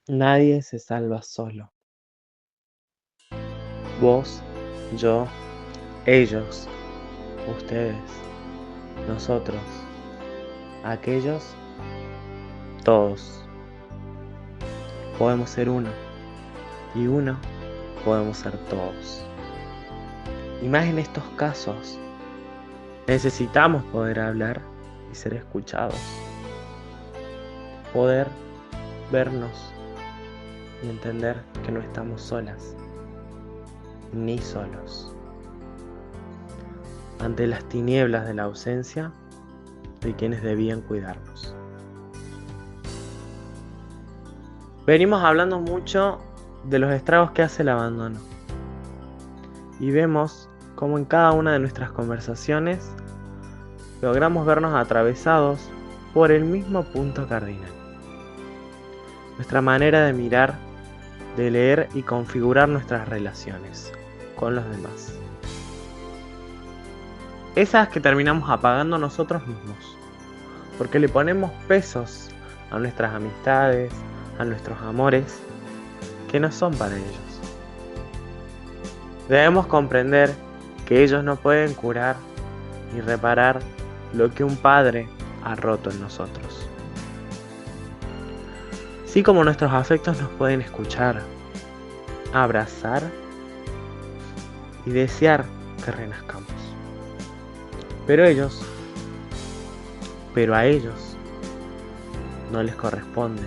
Nadie se salva solo. Vos, yo, ellos, ustedes, nosotros, aquellos, todos. Podemos ser uno y uno podemos ser todos. Y más en estos casos, necesitamos poder hablar y ser escuchados. Poder vernos y entender que no estamos solas ni solos ante las tinieblas de la ausencia de quienes debían cuidarnos. Venimos hablando mucho de los estragos que hace el abandono y vemos cómo en cada una de nuestras conversaciones logramos vernos atravesados por el mismo punto cardinal. Nuestra manera de mirar, de leer y configurar nuestras relaciones con los demás. Esas que terminamos apagando nosotros mismos, porque le ponemos pesos a nuestras amistades, a nuestros amores, que no son para ellos. Debemos comprender que ellos no pueden curar ni reparar lo que un padre ha roto en nosotros. Así como nuestros afectos nos pueden escuchar, abrazar y desear que renazcamos. Pero a ellos, no les corresponde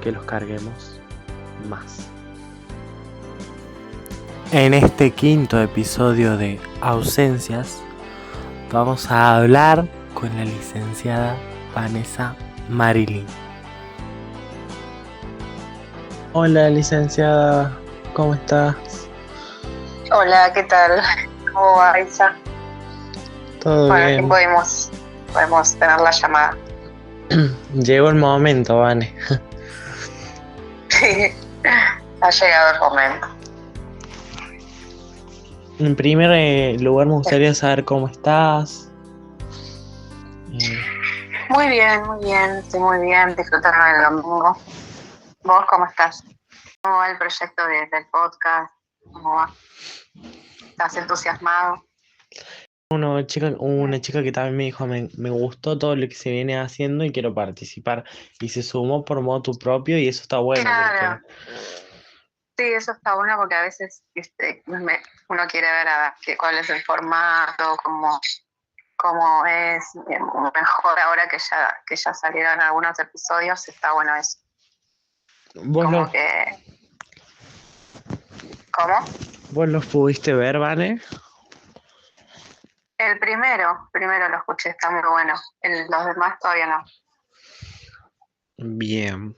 que los carguemos más. En este quinto episodio de Ausencias, vamos a hablar con la licenciada Vanessa Marilyn. Hola, licenciada, ¿cómo estás? Hola, ¿qué tal? ¿Cómo va, Isa? Todo Bueno, aquí bien. podemos tener la llamada. Llegó el momento, Vane. Ha llegado el momento. En primer lugar, me gustaría saber cómo estás. Muy bien, estoy muy bien, disfrutando del domingo. ¿Vos cómo estás? ¿Cómo va el proyecto del podcast? ¿Cómo va? ¿Estás entusiasmado? Una chica que también me dijo, me gustó todo lo que se viene haciendo y quiero participar. Y se sumó por motu propio y eso está bueno porque... Claro, sí, eso está bueno porque a veces uno quiere ver cuál es el formato, cómo es mejor ahora que ya salieron algunos episodios, está bueno eso. ¿Vos Como los, que, ¿cómo? vos los pudiste ver, Vane? El primero lo escuché, está muy bueno. Los demás todavía no. Bien.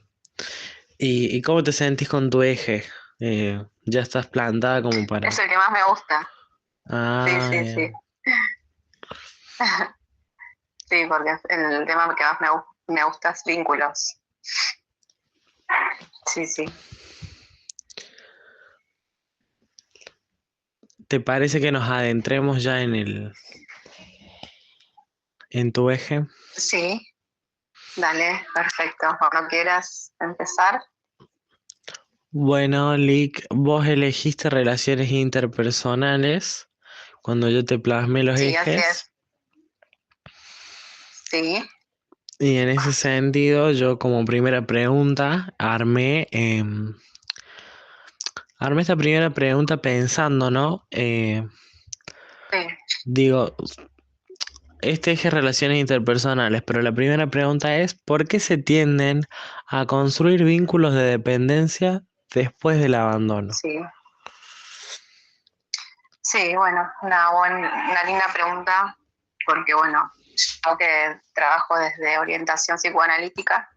¿Y cómo te sentís con tu eje? ¿Ya estás plantada como Es para...? el que más me gusta. Sí, Ah, sí, sí. Sí, porque es el tema que más me gusta es vínculos. Sí, sí. ¿te parece que nos adentremos ya en tu eje? Sí, dale, perfecto. Cuando quieras empezar. Bueno, Lick, vos elegiste relaciones interpersonales cuando yo te plasmé los Sí, así ejes. es. Sí, Y en ese sentido, yo como primera pregunta armé esta primera pregunta pensando, ¿no? sí. Digo, este eje relaciones interpersonales, pero la primera pregunta es, ¿por qué se tienden a construir vínculos de dependencia después del abandono? Sí, sí, bueno, una linda pregunta, porque bueno, yo que trabajo desde orientación psicoanalítica,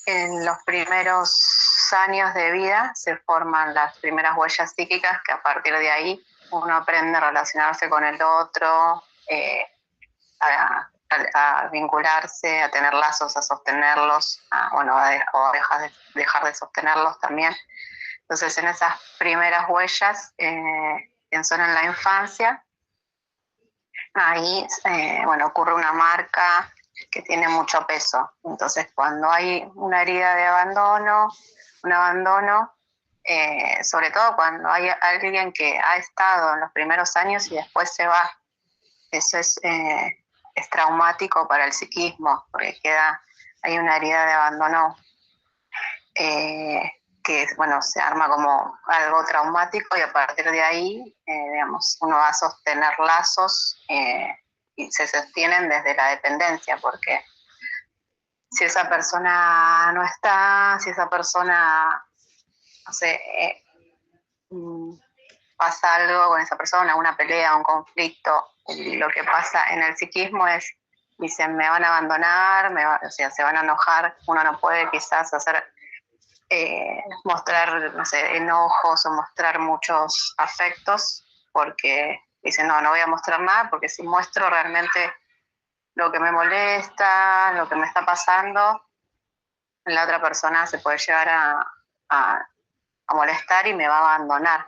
en los primeros años de vida se forman las primeras huellas psíquicas que a partir de ahí uno aprende a relacionarse con el otro, a vincularse, a tener lazos, a sostenerlos, o a dejar de sostenerlos también. Entonces, en esas primeras huellas, que son en la infancia, ahí, ocurre una marca que tiene mucho peso. Entonces, cuando hay una herida de abandono, un abandono, sobre todo cuando hay alguien que ha estado en los primeros años y después se va, eso es traumático para el psiquismo, porque hay una herida de abandono que bueno, se arma como algo traumático y a partir de ahí, digamos, uno va a sostener lazos y se sostienen desde la dependencia, porque si esa persona no está, si esa persona, no sé, pasa algo con esa persona, una pelea, un conflicto, lo que pasa en el psiquismo es, dicen, me van a abandonar, o sea, se van a enojar, uno no puede quizás mostrar, no sé, enojos o mostrar muchos afectos, porque dicen, no voy a mostrar nada, porque si muestro realmente lo que me molesta, lo que me está pasando, la otra persona se puede llegar a molestar y me va a abandonar.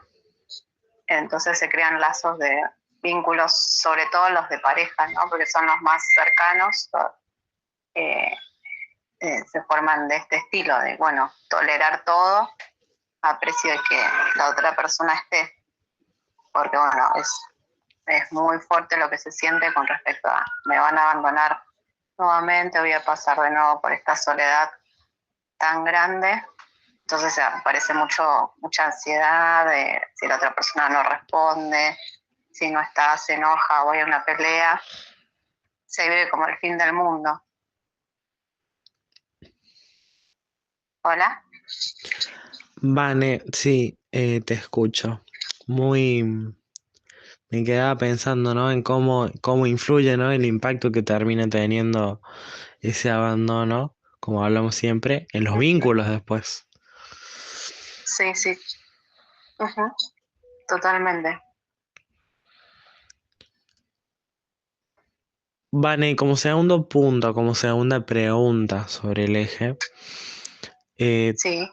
Entonces se crean lazos de vínculos, sobre todo los de pareja, ¿no? Porque son los más cercanos, se forman de este estilo, de, bueno, tolerar todo a precio de que la otra persona esté, porque, bueno, es muy fuerte lo que se siente con respecto a, me van a abandonar nuevamente, voy a pasar de nuevo por esta soledad tan grande. Entonces aparece mucha ansiedad de si la otra persona no responde, si no está, se enoja o hay una pelea, se vive como el fin del mundo. ¿Hola? Vane, sí, te escucho. Muy, me quedaba pensando, ¿no? En cómo influye, ¿no? El impacto que termina teniendo ese abandono, como hablamos siempre, en los vínculos después. Sí, sí. Uh-huh. Totalmente. Vane, como segundo punto, como segunda pregunta sobre el eje, eh, Sí,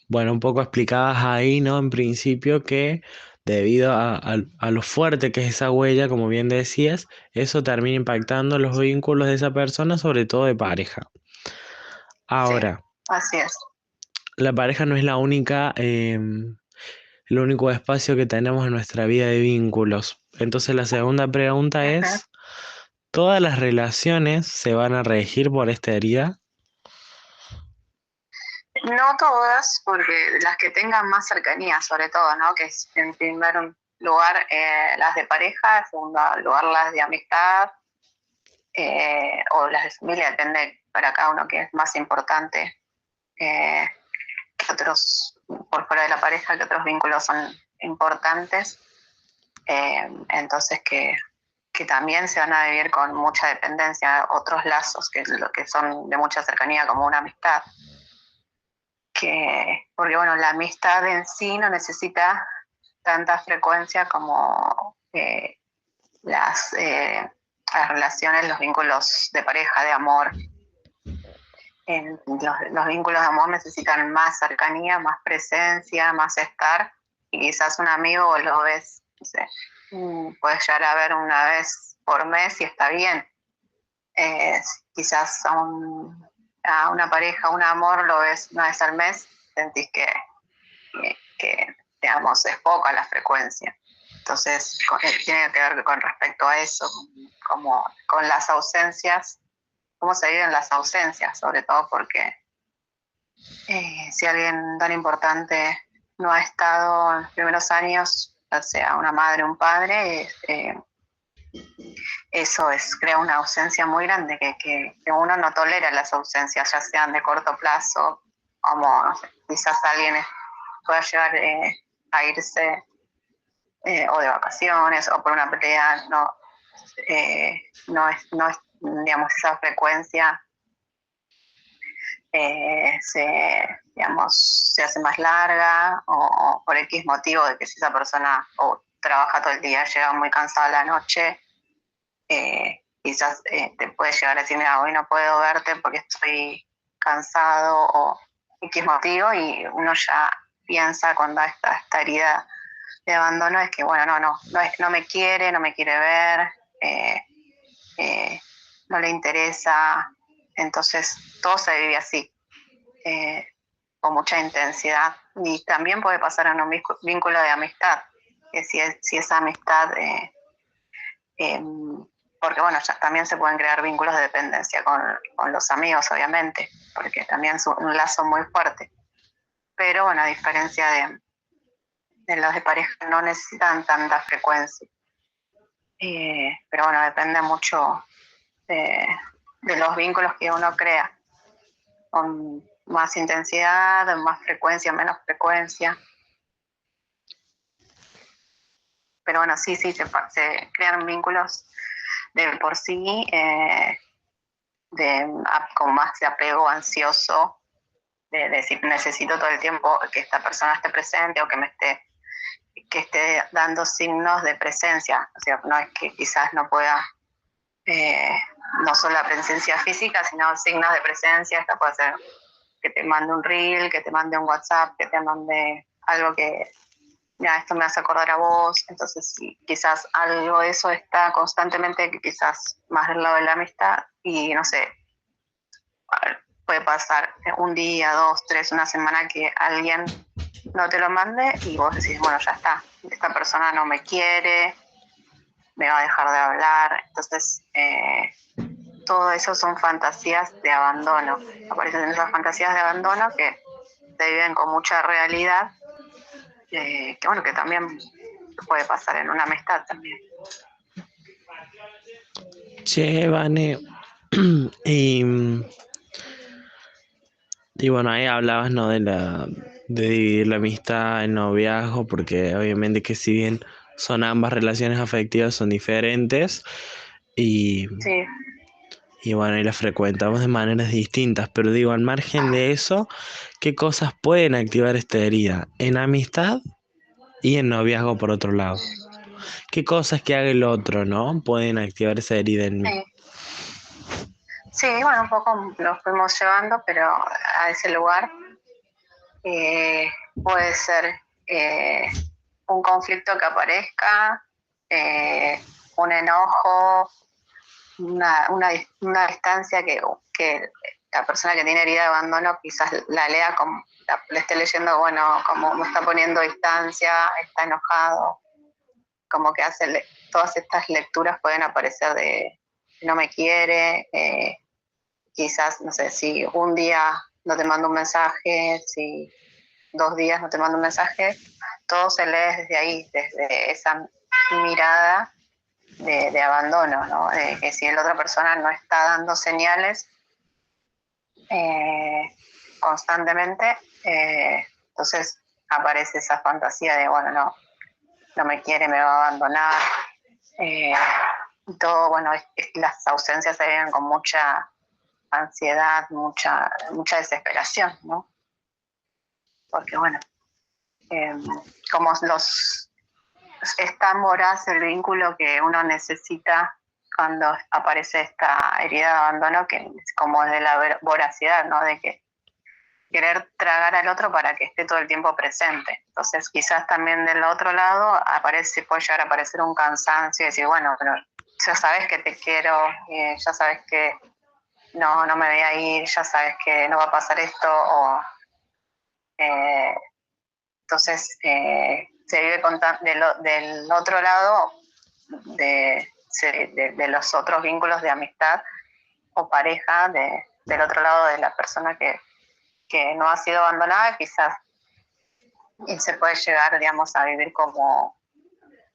bueno, un poco explicadas ahí, ¿no? En principio que debido a lo fuerte que es esa huella, como bien decías, eso termina impactando los vínculos de esa persona, sobre todo de pareja. sí, Ahora, así es. la pareja no es la única, el único espacio que tenemos en nuestra vida de vínculos. Entonces la segunda pregunta Uh-huh. es, ¿todas las relaciones se van a regir por esta herida? No todas, porque las que tengan más cercanía, sobre todo, ¿no? Que es en primer lugar las de pareja, en segundo lugar las de amistad o las de familia, depende para cada uno que es más importante eh, que otros, por fuera de la pareja, que otros vínculos son importantes. Entonces que también se van a vivir con mucha dependencia, otros lazos que son de mucha cercanía, como una amistad. Porque bueno, la amistad en sí no necesita tanta frecuencia como las relaciones, los vínculos de pareja, de amor. Los vínculos de amor necesitan más cercanía, más presencia, más estar, y quizás un amigo lo ves, no sé, puedes llegar a ver una vez por mes y está bien. Quizás a una pareja, un amor, lo ves una vez al mes, sentís que digamos, es poca la frecuencia. Entonces, tiene que ver con respecto a eso, como con las ausencias, cómo se viven las ausencias, sobre todo porque si alguien tan importante no ha estado en los primeros años, ya sea una madre o un padre, eso crea una ausencia muy grande, que uno no tolera las ausencias, ya sean de corto plazo, como no sé, quizás alguien pueda llegar a irse o de vacaciones o por una pelea, no es, digamos, esa frecuencia se hace más larga o por X motivo de que si esa persona o trabaja todo el día, llega muy cansada a la noche, quizás te puede llegar a decir, mira, hoy no puedo verte porque estoy cansado o X motivo, y uno ya piensa cuando esta herida de abandono es que, bueno, no me quiere ver, eh, no le interesa, entonces todo se vive así, con mucha intensidad. Y también puede pasar en un vínculo de amistad, que si esa amistad, porque bueno, ya también se pueden crear vínculos de dependencia con los amigos, obviamente, porque también es un lazo muy fuerte. Pero bueno, a diferencia de los de pareja, no necesitan tanta frecuencia. Pero bueno, depende mucho de los vínculos que uno crea, con más intensidad, más frecuencia, menos frecuencia. Pero bueno, sí, se crean vínculos de por sí, con más de apego ansioso, de decir necesito todo el tiempo que esta persona esté presente o que esté dando signos de presencia. O sea, no es que quizás no pueda, no solo la presencia física, sino signos de presencia. Esta puede ser que te mande un reel, que te mande un WhatsApp, que te mande algo que, mira, esto me hace acordar a vos. Entonces, sí, quizás algo de eso está constantemente, que quizás más del lado de la amistad, y no sé, puede pasar un día, dos, tres, una semana que alguien no te lo mande y vos decís, bueno, ya está, esta persona no me quiere, me va a dejar de hablar. Entonces, todo eso son fantasías de abandono. Aparecen esas fantasías de abandono que se viven con mucha realidad, que bueno, que también puede pasar en una amistad también. Che, Vane, y, y bueno, ahí hablabas, ¿no? De dividir la amistad, el noviazgo, porque obviamente que si bien son ambas relaciones afectivas, son diferentes y, Sí, y bueno, y las frecuentamos de maneras distintas, pero digo, al margen de eso, ¿qué cosas pueden activar esta herida? En amistad y en noviazgo por otro lado. ¿Qué cosas que haga el otro, no? Pueden activar esa herida en mí. sí. Sí, bueno, un poco lo fuimos llevando, pero a ese lugar puede ser un conflicto que aparezca, un enojo, una distancia que la persona que tiene herida de abandono quizás la lea como, le esté leyendo, bueno, como me está poniendo distancia, está enojado, como que todas estas lecturas pueden aparecer de no me quiere, quizás, no sé, si un día no te mando un mensaje, si 2 días no te mando un mensaje, todo se lee desde ahí, desde esa mirada de abandono, ¿no? De que si la otra persona no está dando señales constantemente, entonces aparece esa fantasía de, bueno, no me quiere, me va a abandonar. Eh, todo, bueno, las ausencias se viven con mucha ansiedad, mucha desesperación, ¿no? Porque, bueno, eh, como es tan voraz el vínculo que uno necesita cuando aparece esta herida de abandono, que es como de la voracidad, ¿no? De que querer tragar al otro para que esté todo el tiempo presente. Entonces, quizás también del otro lado puede llegar a aparecer un cansancio y decir, bueno, pero ya sabes que te quiero, ya sabes que no me voy a ir, ya sabes que no va a pasar esto, eh, entonces se vive del otro lado de los otros vínculos de amistad o pareja, del otro lado de la persona que no ha sido abandonada, quizás, y se puede llegar, digamos, a vivir como,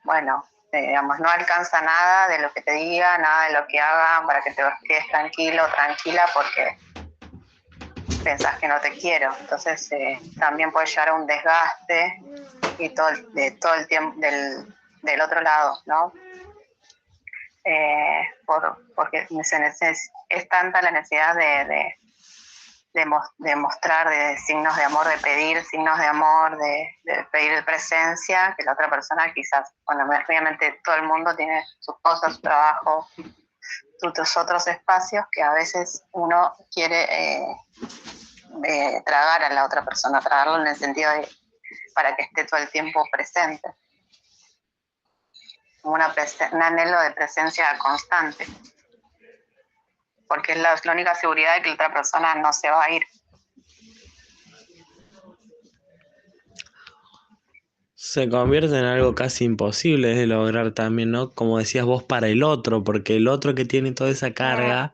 bueno, digamos, no alcanza nada de lo que te diga, nada de lo que haga para que te quedes tranquilo, tranquila, porque pensás que no te quiero. Entonces también puede llegar a un desgaste y de todo el tiempo del otro lado, ¿no? Porque es tanta la necesidad de mostrar de signos de amor, de pedir signos de amor, de pedir presencia, que la otra persona quizás, bueno, obviamente todo el mundo tiene sus cosas, su trabajo, sus otros espacios que a veces uno quiere tragar a la otra persona, tragarlo en el sentido de para que esté todo el tiempo presente, como un anhelo de presencia constante. porque es la única seguridad de que la otra persona no se va a ir. Se convierte en algo casi imposible de lograr también, ¿no? Como decías vos, para el otro, porque el otro que tiene toda esa carga,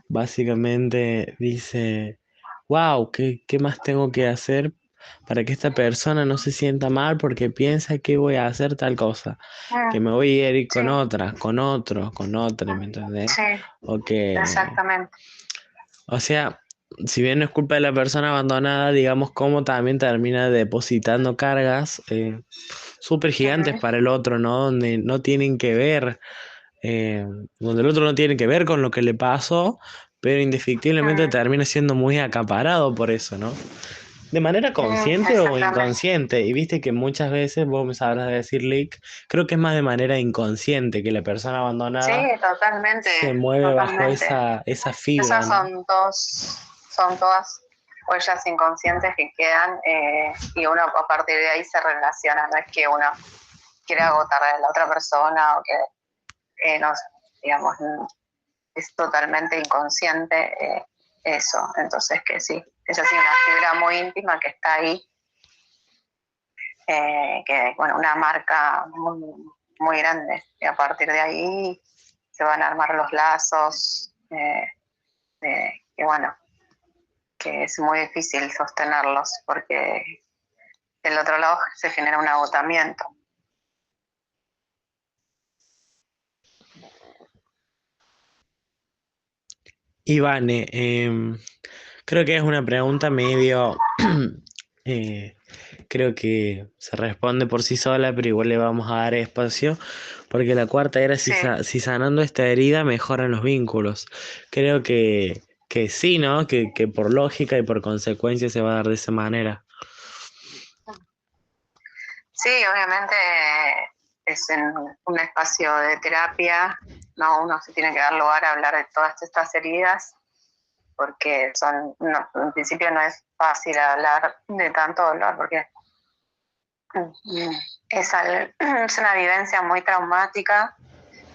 básicamente dice, wow, ¿qué más tengo que hacer para que esta persona no se sienta mal porque piensa que voy a hacer tal cosa? Que me voy a ir Sí, con otra, con otro, con otra, ¿me entendés? sí, O que, exactamente. o sea, si bien no es culpa de la persona abandonada, digamos cómo también termina depositando cargas súper gigantes Ujú, para el otro, ¿no? Donde no tienen que ver, eh, donde el otro no tiene que ver con lo que le pasó, pero indefectiblemente termina siendo muy acaparado por eso, ¿no? De manera consciente o exactamente. inconsciente, y viste que muchas veces, vos me sabrás decir, Lick, creo que es más de manera inconsciente que la persona Sí, abandonada totalmente, se mueve bajo totalmente. esa fibra, Esas ¿no? son todas huellas inconscientes que quedan y uno a partir de ahí se relaciona. No es que uno quiera agotar a la otra persona o que no, digamos, es totalmente inconsciente eso. Entonces que sí, es así una fibra muy íntima que está ahí, que bueno, una marca muy, muy grande. Y a partir de ahí se van a armar los lazos, que bueno, que es muy difícil sostenerlos porque del otro lado se genera un agotamiento. Ivane, creo que es una pregunta medio, eh, creo que se responde por sí sola, pero igual le vamos a dar espacio, porque la cuarta era si, Sí, si sanando esta herida mejoran los vínculos. Creo que sí, ¿no? Que por lógica y por consecuencia se va a dar de esa manera. sí, obviamente es en un espacio de terapia, no, uno se tiene que dar lugar a hablar de todas estas heridas porque en principio no es fácil hablar de tanto dolor porque es una vivencia muy traumática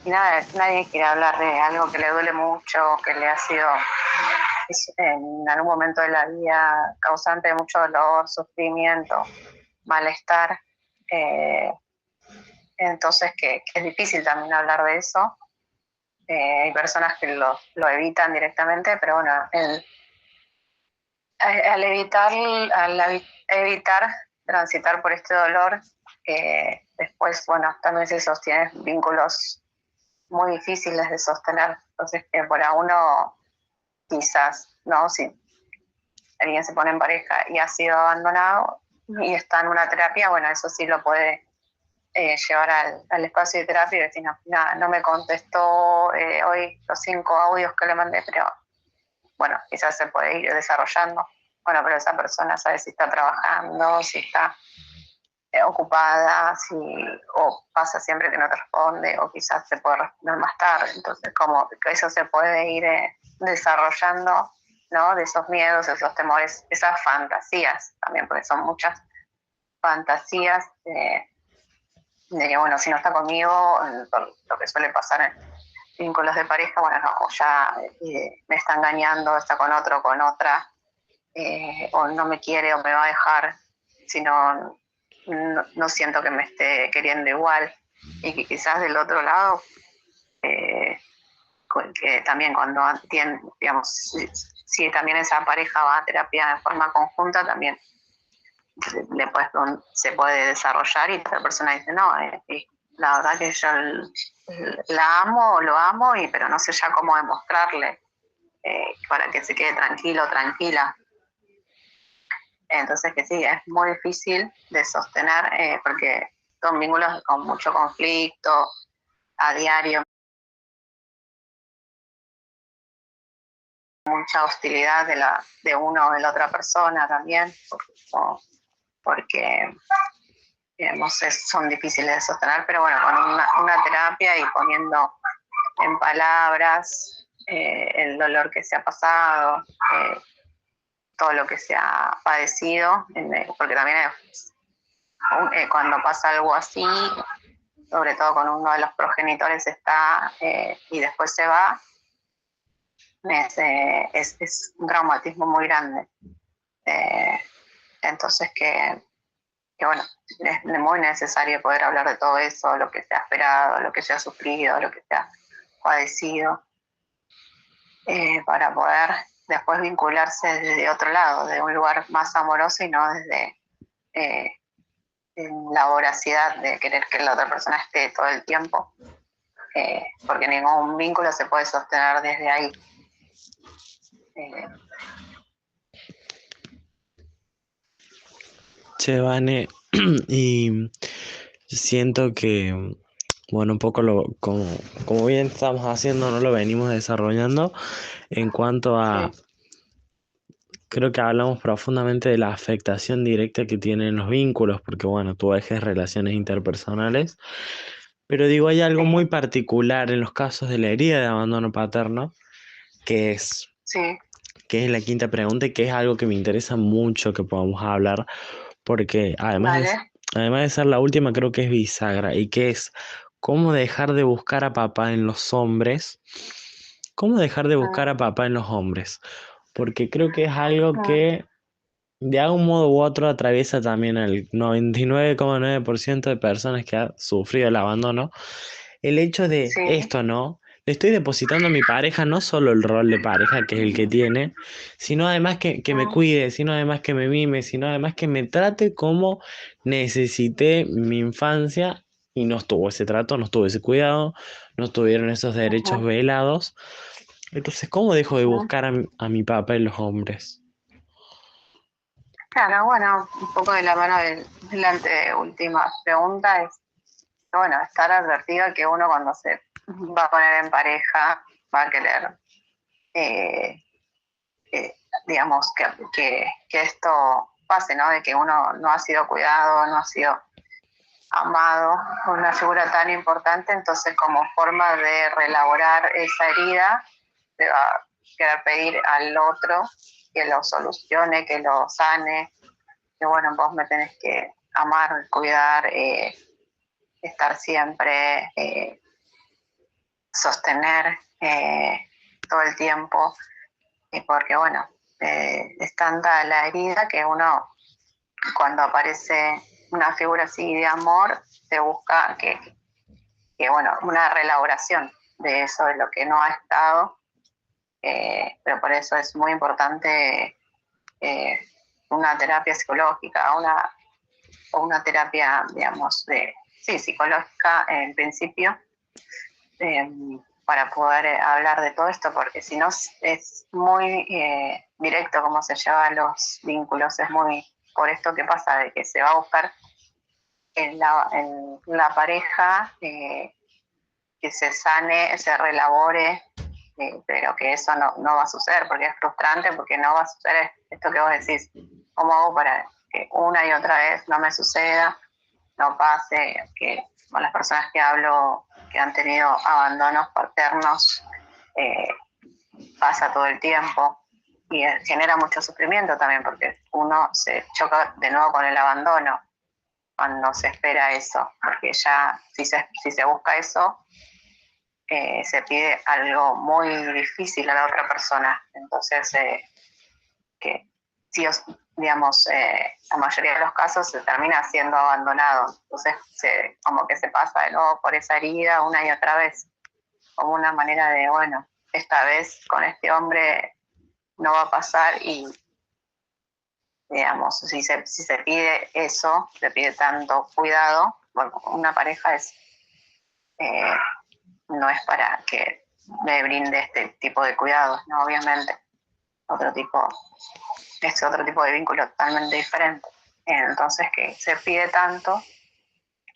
y nada, nadie quiere hablar de algo que le duele mucho, que le ha sido en algún momento de la vida causante de mucho dolor, sufrimiento, malestar. Eh, entonces, que es difícil también hablar de eso. Hay personas que lo evitan directamente, pero bueno, al evitar transitar por este dolor, después, bueno, también se sostienen vínculos muy difíciles de sostener. Entonces, para uno, quizás, ¿no? Si alguien se pone en pareja y ha sido abandonado y está en una terapia, bueno, eso sí lo puede llevar al espacio de terapia y decir, no, nada, no me contestó hoy los 5 audios que le mandé, pero bueno, quizás se puede ir desarrollando. Bueno, pero esa persona sabe si está trabajando, si está ocupada, si o pasa siempre que no te responde, o quizás se puede responder más tarde. Entonces, como que eso se puede ir desarrollando, ¿no? De esos miedos, esos temores, esas fantasías también, porque son muchas fantasías de que, bueno, si no está conmigo, lo que suele pasar en vínculos de pareja, bueno, no, o ya me está engañando, está con otro, con otra, o no me quiere o me va a dejar, sino no siento que me esté queriendo igual. Y que quizás del otro lado, eh, que también cuando tiene, digamos, si también esa pareja va a terapia de forma conjunta, también se puede desarrollar y la persona dice, no, la verdad que yo la amo o lo amo, pero no sé ya cómo demostrarle para que se quede tranquilo, tranquila. Entonces que sí, es muy difícil de sostener porque son vínculos con mucho conflicto a diario, mucha hostilidad de uno o de la otra persona también, porque digamos, son difíciles de sostener, pero bueno, con una terapia y poniendo en palabras el dolor que se ha pasado, todo lo que se ha padecido, porque también cuando pasa algo así, sobre todo con uno de los progenitores está y después se va, es un traumatismo muy grande. Eh, entonces que bueno, es muy necesario poder hablar de todo eso, lo que se ha esperado, lo que se ha sufrido, lo que se ha padecido, para poder después vincularse desde otro lado, de un lugar más amoroso y no desde eh, la voracidad de querer que la otra persona esté todo el tiempo, porque ningún vínculo se puede sostener desde ahí. Che, Vane, y siento que, bueno, un poco como bien estamos haciendo, no lo venimos desarrollando en cuanto a, Sí, creo que hablamos profundamente de la afectación directa que tienen los vínculos, porque bueno, tú ejes relaciones interpersonales, pero digo, hay algo muy sí, particular en los casos de la herida de abandono paterno, que es, sí, que es la quinta pregunta y que es algo que me interesa mucho que podamos hablar, porque vale. además de ser la última, creo que es bisagra y que es cómo dejar de buscar a papá en los hombres, cómo dejar de buscar Mm, a papá en los hombres, porque creo que es algo mm, que de algún modo u otro atraviesa también al 99,9% de personas que ha sufrido el abandono. El hecho de sí, esto, ¿no? Le estoy depositando a mi pareja no solo el rol de pareja, que es el que tiene, sino además que me mm, cuide, sino además que me mime, sino además que me trate como necesité mi infancia y no estuvo ese trato, no estuvo ese cuidado, no tuvieron esos derechos ujú, velados. Entonces, ¿cómo dejo de ujú. buscar a mi papá en los hombres? Claro, bueno, un poco de la mano de la anteúltima pregunta es, bueno, estar advertido que uno cuando se va a poner en pareja va a querer, eh, eh, digamos, que esto pase, ¿no? De que uno no ha sido cuidado, no ha sido amado por una figura tan importante, entonces como forma de reelaborar esa herida, le va a querer pedir al otro que lo solucione, que lo sane, que bueno, vos me tenés que amar, cuidar, estar siempre, sostener todo el tiempo, porque bueno, es tanta la herida que uno cuando aparece una figura así de amor, se busca que bueno, una reelaboración de eso, de lo que no ha estado, pero por eso es muy importante eh, una terapia psicológica, o una terapia, digamos, sí, psicológica en principio, eh, para poder hablar de todo esto, porque si no es muy directo cómo se llevan los vínculos, es muy por esto que pasa, de que se va a buscar en la pareja, que se sane, se relabore, pero que eso no va a suceder, porque es frustrante, porque no va a suceder esto que vos decís, ¿cómo hago para que una y otra vez no me suceda, no pase, que con las personas que hablo que han tenido abandonos paternos, eh, pasa todo el tiempo y genera mucho sufrimiento también porque uno se choca de nuevo con el abandono cuando se espera eso, porque ya si se busca eso, se pide algo muy difícil a la otra persona. Entonces, que si os, digamos, la mayoría de los casos se termina siendo abandonado. Entonces, como que se pasa de nuevo por esa herida una y otra vez, como una manera de, bueno, esta vez con este hombre no va a pasar y, digamos, si se pide eso, se pide tanto cuidado, bueno, una pareja eh, no es para que me brinde este tipo de cuidados, ¿no? Obviamente, otro tipo, es otro tipo de vínculo totalmente diferente. Entonces, que se pide tanto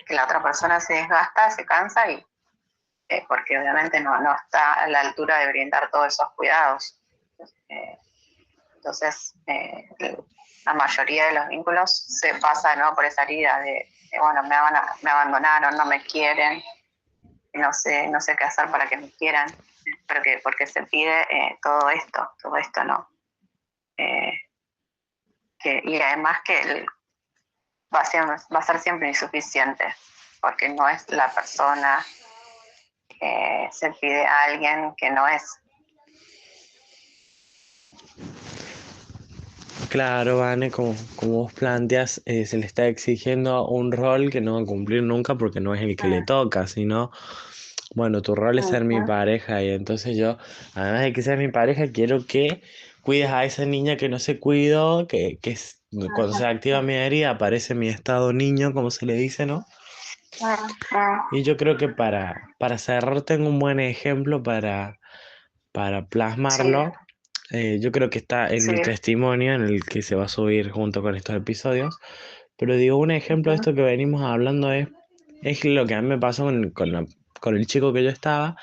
que la otra persona se desgasta, se cansa y porque obviamente no está a la altura de brindar todos esos cuidados. Eh, entonces, la mayoría de los vínculos se pasa, ¿no?, por esa herida de bueno, me abandonaron, no me quieren, no sé qué hacer para que me quieran, porque se pide todo esto no. Eh, y además que va a ser siempre insuficiente, porque no es la persona, se pide a alguien que no es, Claro, Vane, como vos planteas, se le está exigiendo un rol que no va a cumplir nunca porque no es el que le Mm, toca, sino, bueno, tu rol es ser mi ujú, pareja y entonces yo, además de que seas mi pareja, quiero que cuides a esa niña que no se cuidó, cuando ujú, se activa mi herida aparece mi estado niño, como se le dice, ¿no? Y yo creo que para cerrar tengo un buen ejemplo para sí, plasmarlo. Yo creo que está en sí, mi testimonio, en el que se va a subir junto con estos episodios. Pero digo, un ejemplo de ujú, esto que venimos hablando es lo que a mí me pasó con el chico que yo estaba,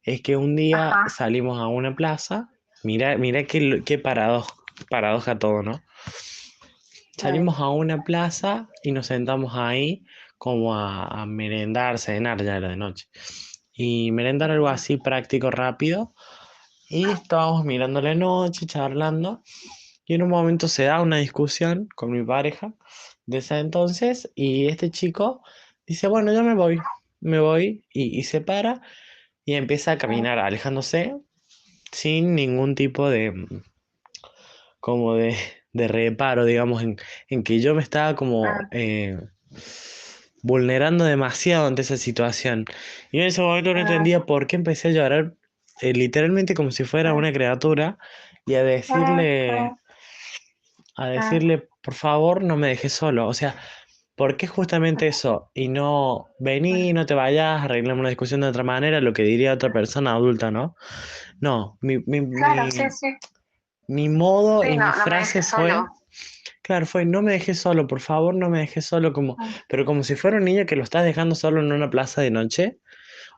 es que un día ajá, salimos a una plaza, mira qué paradoja todo, ¿no? mm, Salimos a una plaza y nos sentamos ahí como a merendar, cenar, ya era de noche. Y merendar algo ujú, así práctico, rápido. Y estábamos mirando la noche, charlando. Y en un momento se da una discusión con mi pareja de ese entonces. Y este chico dice, bueno, yo me voy. Y se para y empieza a mm, caminar, alejándose sin ningún tipo como de reparo, digamos, en que yo me estaba como mm, vulnerando demasiado ante esa situación. Y en ese momento no mm, entendía por qué empecé a llorar, literalmente como si fuera mm, una criatura, y mm, mm, a mm, decirle, por favor, no me dejes solo. O sea, ¿por qué justamente eso? Y no, vení, mm. no te vayas, arreglamos una discusión de otra manera, lo que diría otra persona adulta, ¿no? No, Claro, sí, sí, mi modo sí, y mi no, no me frase dejes solo. fue, claro, fue, no me dejes solo, por favor, no me dejes solo, como, Mm, pero como si fuera un niño que lo estás dejando solo en una plaza de noche.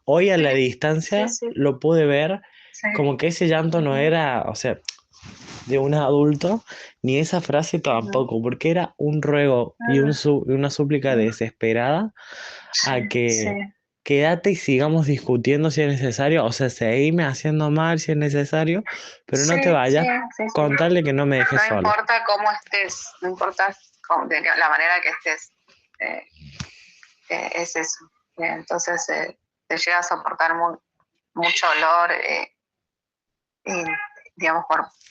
Hoy a sí, la sí, distancia sí, lo pude ver sí, como que ese llanto no ujú, era, o sea, de un adulto, ni esa frase ujú, tampoco, porque era un ruego y mm, una súplica mm, desesperada sí, a sí, que quédate y sigamos discutiendo si es necesario, o sea, seguime haciendo mal si es necesario, pero no te sí, sí, vayas sí, sí. con tal de que no me dejes No solo. importa cómo estés, no importa la manera que estés, eh, es eso. Entonces te llega a soportar mucho dolor, y, digamos,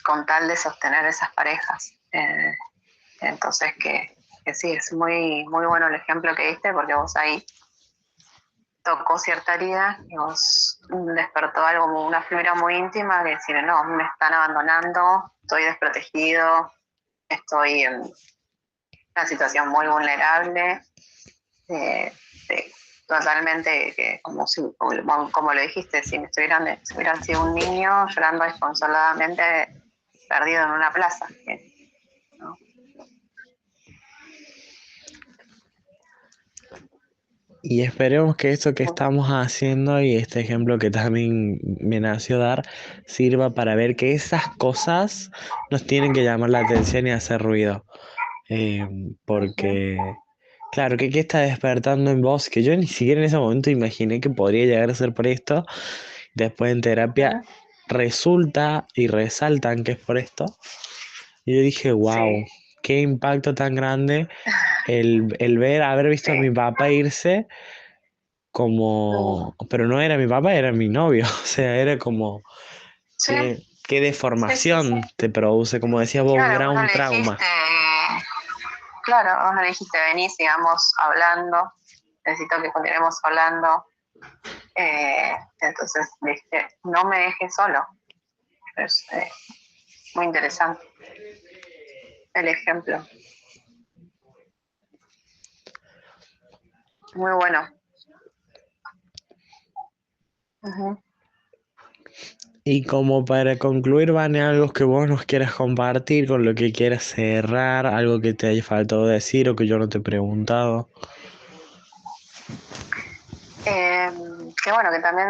con tal de sostener esas parejas. Entonces que sí, es muy, muy bueno el ejemplo que diste porque vos ahí tocó cierta herida y vos despertó algo, una fibra muy íntima que decir, no, me están abandonando, estoy desprotegido, estoy en una situación muy vulnerable, eh, totalmente, como, como lo dijiste, si hubieran sido un niño llorando desconsoladamente perdido en una plaza, ¿no? Y esperemos que esto que estamos haciendo y este ejemplo que también me nació dar sirva para ver que esas cosas nos tienen que llamar la atención y hacer ruido. Ujú, Porque, claro, ¿qué está despertando en vos? Que yo ni siquiera en ese momento imaginé que podría llegar a ser por esto. Después en terapia ujú. resulta y resaltan que es por esto. Y yo dije, wow, Sí, qué impacto tan grande el haber visto a mi sí, papá irse mm, como, pero no era mi papá, era mi novio. O sea, era como, sí, qué sí, sí, sí. deformación te produce, como decías vos, Claro, vos no un le trauma. dijiste, claro, vos no le dijiste, vení, sigamos hablando, necesito que continuemos hablando. Entonces dije, no me dejes solo. Es muy interesante el ejemplo. Muy bueno. Ujú. Y como para concluir, Vane, algo que vos nos quieras compartir, con lo que quieras cerrar, algo que te haya faltado decir o que yo no te he preguntado. Eh, que bueno, que también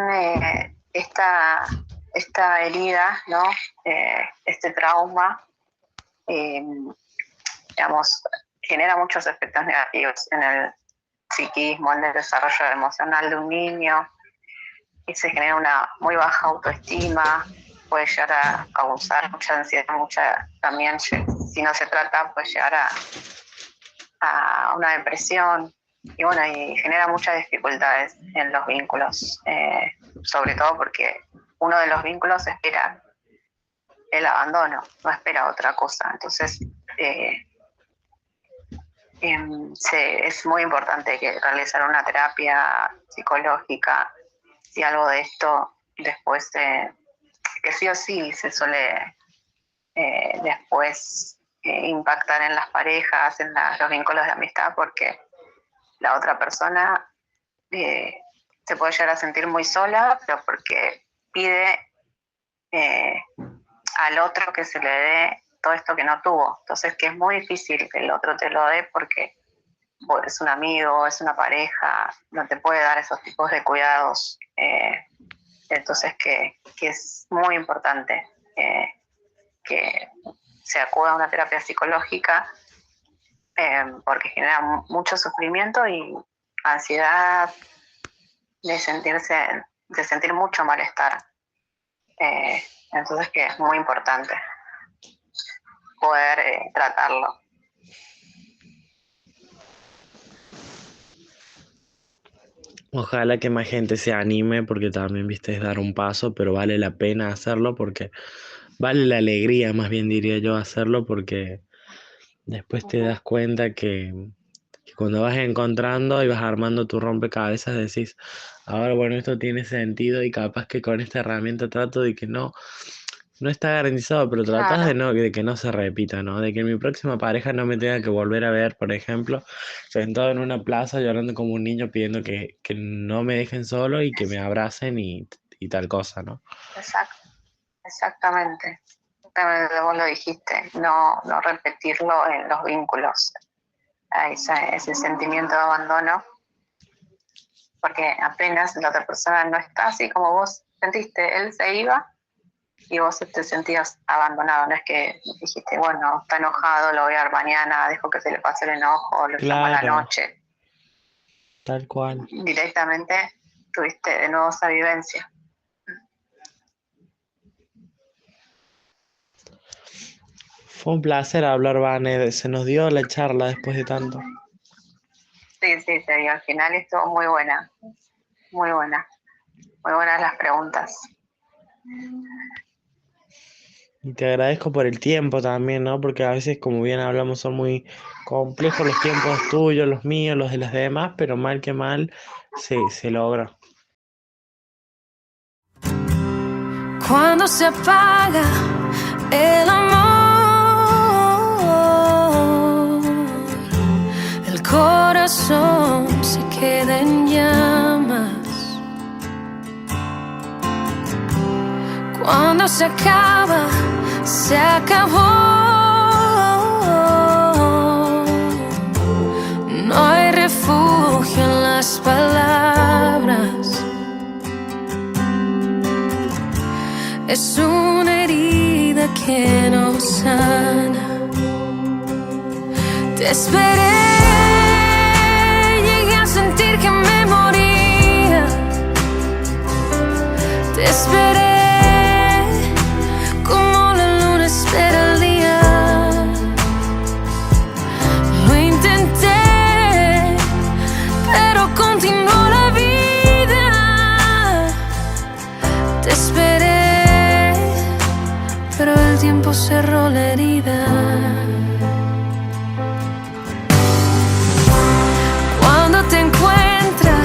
esta herida, ¿no? Este trauma, eh, digamos, genera muchos efectos negativos en el psiquismo, en el desarrollo emocional de un niño, y se genera una muy baja autoestima, puede llegar a causar mucha ansiedad, también si no se trata, puede llegar a una depresión, y bueno, y genera muchas dificultades en los vínculos, sobre todo porque uno de los vínculos espera el abandono, no espera otra cosa. Entonces, es muy importante que realizar una terapia psicológica y algo de esto después, que sí o sí se suele después impactar en las parejas, en los vínculos de amistad, porque la otra persona se puede llegar a sentir muy sola, pero porque pide al otro que se le dé todo esto que no tuvo. Entonces, que es muy difícil que el otro te lo dé porque es un amigo, es una pareja, no te puede dar esos tipos de cuidados. Entonces, que es muy importante que se acuda a una terapia psicológica porque genera mucho sufrimiento y ansiedad, de sentir mucho malestar. Entonces, que es muy importante poder tratarlo. Ojalá que más gente se anime porque también, viste, es dar un paso, pero vale la pena hacerlo porque vale la alegría, más bien diría yo, hacerlo porque después te das cuenta que cuando vas encontrando y vas armando tu rompecabezas decís, ahora bueno, esto tiene sentido y capaz que con esta herramienta trato de que no está garantizado, pero tratas Claro, de que no se repita, ¿no? De que mi próxima pareja no me tenga que volver a ver, por ejemplo, sentado en una plaza llorando como un niño pidiendo que no me dejen solo y que me abracen y tal cosa, ¿no? exactamente. Vos lo dijiste, no repetirlo en los vínculos, a ese sentimiento de abandono, porque apenas la otra persona no está así como vos sentiste, él se iba y vos te sentías abandonado. No es que dijiste, bueno, está enojado, lo voy a ver mañana, dejo que se le pase el enojo, lo llamo a la Claro, noche. tal cual. Directamente tuviste de nuevo esa vivencia. Fue un placer hablar, Vane. Se nos dio la charla después de tanto. Sí, y al final estuvo muy buena, muy buena, muy buenas las preguntas. Y te agradezco por el tiempo también, ¿no? Porque a veces, como bien hablamos, son muy complejos los tiempos tuyos, los míos, los de las demás, pero mal que mal se logra. Cuando se apaga el amor, el corazón se queda en llamas. Cuando se acaba, se acabó. No hay refugio en las palabras. Es una herida que no sana. Te esperé, llegué a sentir que me moría. Te esperé como la luna espera el día. Lo intenté, pero continuó la vida. Te esperé, pero el tiempo cerró la herida. Cuando te encuentra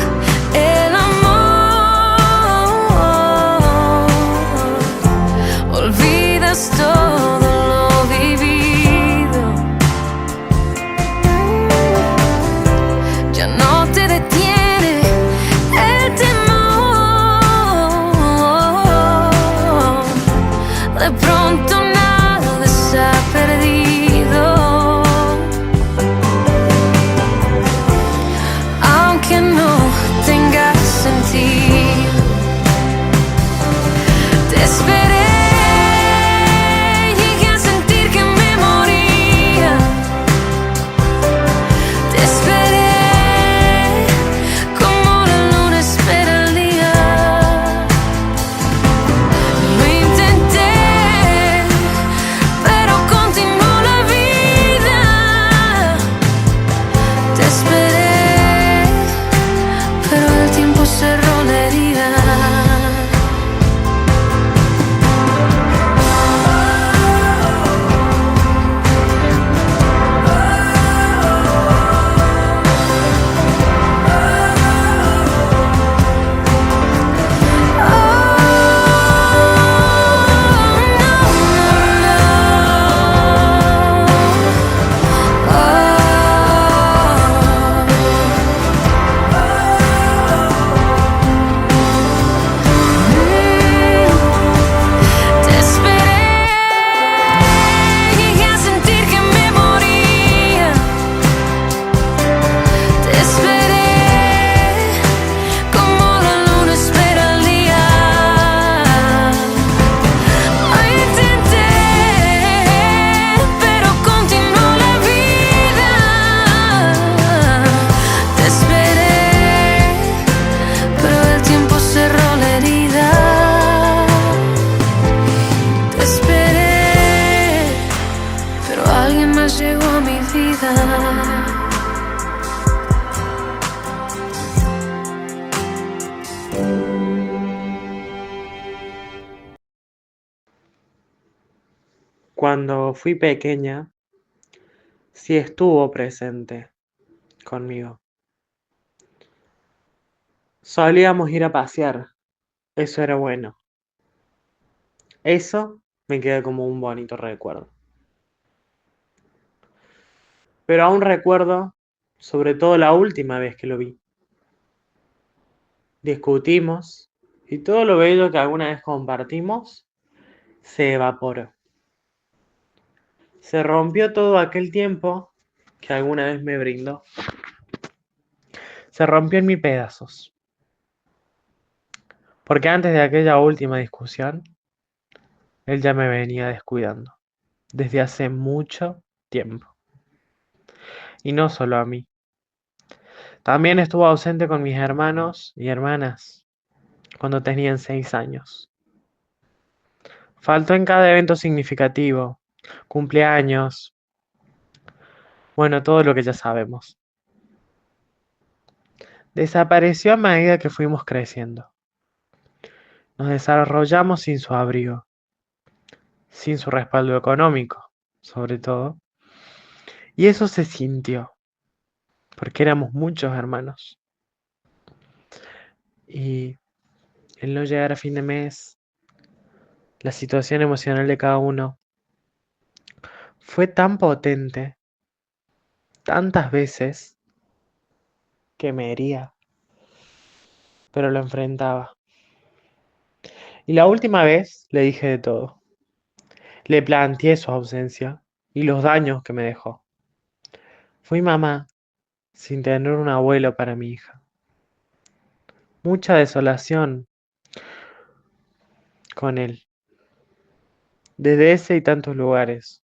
el amor, pero alguien más llegó a mi vida. Cuando fui pequeña, sí estuvo presente conmigo. Solíamos ir a pasear, eso era bueno. Eso me queda como un bonito recuerdo. Pero aún recuerdo, sobre todo la última vez que lo vi. Discutimos y todo lo bello que alguna vez compartimos se evaporó. Se rompió todo aquel tiempo que alguna vez me brindó. Se rompió en mil pedazos. Porque antes de aquella última discusión, él ya me venía descuidando. Desde hace mucho tiempo. Y no solo a mí. También estuvo ausente con mis hermanos y hermanas cuando tenían 6 años. Faltó en cada evento significativo, cumpleaños, bueno, todo lo que ya sabemos. Desapareció a medida que fuimos creciendo. Nos desarrollamos sin su abrigo, sin su respaldo económico, sobre todo. Y eso se sintió, porque éramos muchos hermanos. Y el no llegar a fin de mes, la situación emocional de cada uno, fue tan potente, tantas veces, que me hería, pero lo enfrentaba. Y la última vez le dije de todo. Le planteé su ausencia y los daños que me dejó. Fui mamá sin tener un abuelo para mi hija. Mucha desolación con él, desde ese y tantos lugares.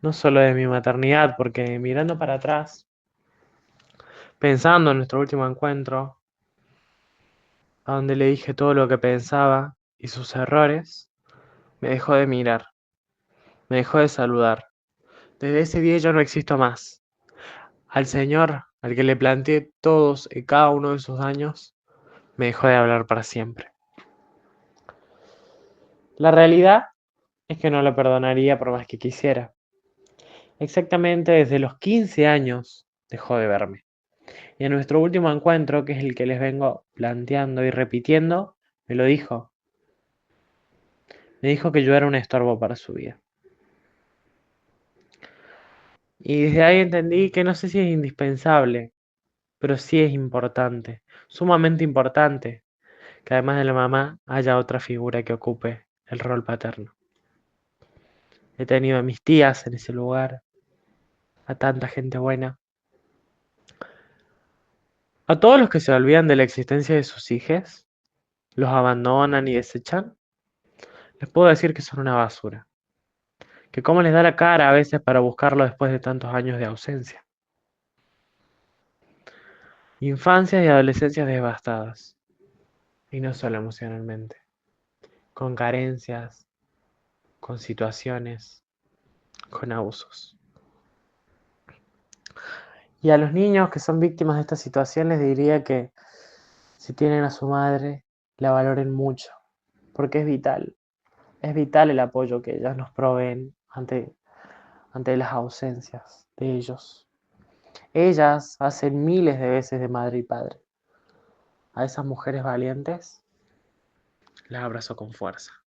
No solo de mi maternidad, porque mirando para atrás, pensando en nuestro último encuentro, a donde le dije todo lo que pensaba y sus errores, me dejó de mirar, me dejó de saludar. Desde ese día yo no existo más. Al Señor, al que le planteé todos y cada uno de sus daños, me dejó de hablar para siempre. La realidad es que no lo perdonaría por más que quisiera. Exactamente desde los 15 años dejó de verme. Y en nuestro último encuentro, que es el que les vengo planteando y repitiendo, me lo dijo. Me dijo que yo era un estorbo para su vida. Y desde ahí entendí que no sé si es indispensable, pero sí es importante, sumamente importante, que además de la mamá haya otra figura que ocupe el rol paterno. He tenido a mis tías en ese lugar, a tanta gente buena. A todos los que se olvidan de la existencia de sus hijos, los abandonan y desechan, les puedo decir que son una basura. Que cómo les da la cara a veces para buscarlo después de tantos años de ausencia. Infancias y adolescencias devastadas. Y no solo emocionalmente. Con carencias, con situaciones, con abusos. Y a los niños que son víctimas de estas situaciones les diría que si tienen a su madre, la valoren mucho. Porque es vital. Es vital el apoyo que ellas nos proveen ante las ausencias de ellos. Ellas hacen miles de veces de madre y padre. A esas mujeres valientes las abrazo con fuerza.